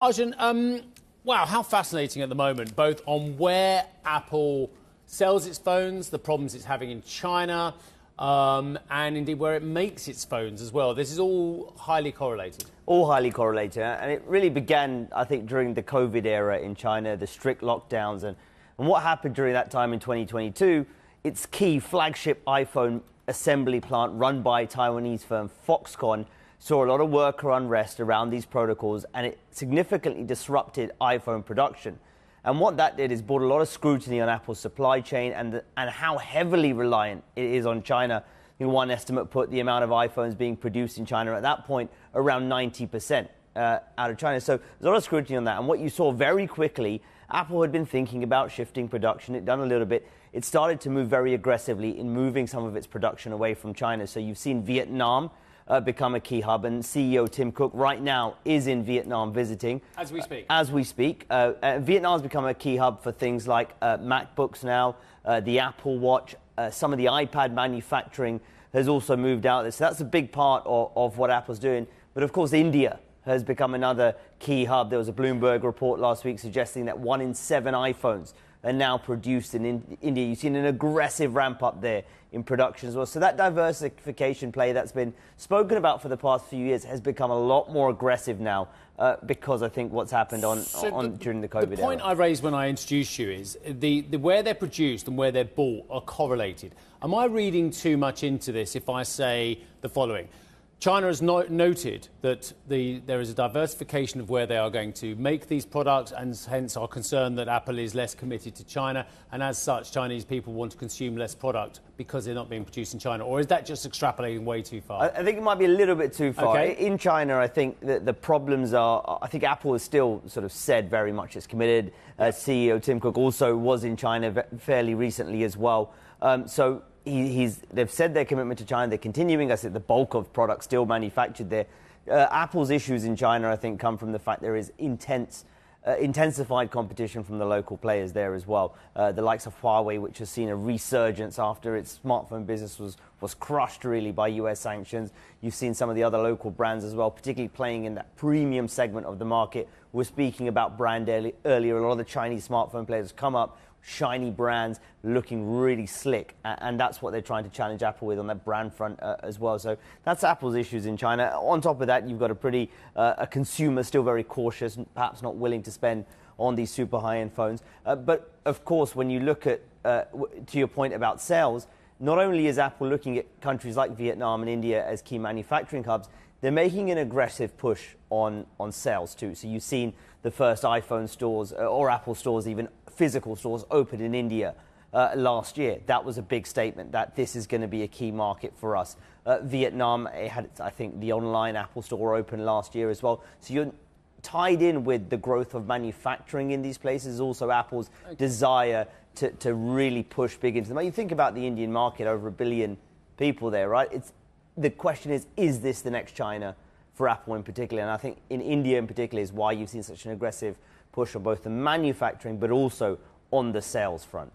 Arjun, wow, how fascinating at the moment, both on where Apple sells its phones, the problems it's having in China, and indeed where it makes its phones as well. This is all highly correlated. All highly correlated. And it really began, I think, during the COVID era in China, the strict lockdowns. And what happened during that time in 2022, its key flagship iPhone assembly plant run by Taiwanese firm Foxconn saw a lot of worker unrest around these protocols, and it significantly disrupted iPhone production. And what that did is brought a lot of scrutiny on Apple's supply chain and how heavily reliant it is on China. I think one estimate put the amount of iPhones being produced in China at that point around 90% out of China. So there's a lot of scrutiny on that. And what you saw very quickly, Apple had been thinking about shifting production. It'd done a little bit. It started to move very aggressively in moving some of its production away from China. So you've seen Vietnam become a key hub, and CEO Tim Cook right now is in Vietnam visiting. As we speak. As we speak. Vietnam's become a key hub for things like MacBooks now, the Apple Watch, some of the iPad manufacturing has also moved out there. So that's a big part of what Apple's doing. But of course, India has become another key hub. There was a Bloomberg report last week suggesting that 1 in 7 iPhones are now produced in India. You've seen an aggressive ramp up there in production as well. So that diversification play that's been spoken about for the past few years has become a lot more aggressive now because I think what's happened during the COVID era. The point I raised when I introduced you is the where they're produced and where they're bought are correlated. Am I reading too much into this if I say the following? China has noted that there is a diversification of where they are going to make these products, and hence are concerned that Apple is less committed to China, and as such Chinese people want to consume less product because they're not being produced in China. Or is that just extrapolating way too far? I think it might be a little bit too far. Okay. In China, I think that the problems are, I think Apple has still sort of said very much it's committed. CEO Tim Cook also was in China fairly recently as well. So they've said their commitment to China. They're continuing. I said the bulk of products still manufactured there. Apple's issues in China, I think, come from the fact there is intensified competition from the local players there as well. The likes of Huawei, which has seen a resurgence after its smartphone business was crushed really by US sanctions. You've seen some of the other local brands as well, particularly playing in that premium segment of the market. We're speaking about brand earlier. A lot of the Chinese smartphone players come up, shiny brands, looking really slick, and that's what they're trying to challenge Apple with on that brand front as well. So that's Apple's issues in China. On top of that, you've got a consumer still very cautious, perhaps not willing to spend on these super high-end phones. But of course, when you look at, to your point about sales, not only is Apple looking at countries like Vietnam and India as key manufacturing hubs, they're making an aggressive push on sales too. So you've seen the first iPhone stores or Apple stores, even physical stores, opened in India last year. That was a big statement that this is going to be a key market for us. Vietnam, it had, I think, the online Apple store open last year as well. So you're tied in with the growth of manufacturing in these places, also Apple's desire to really push big into them. You think about the Indian market, over 1 billion people there, right? The question is this the next China for Apple in particular? And I think in India in particular is why you've seen such an aggressive push on both the manufacturing but also on the sales front.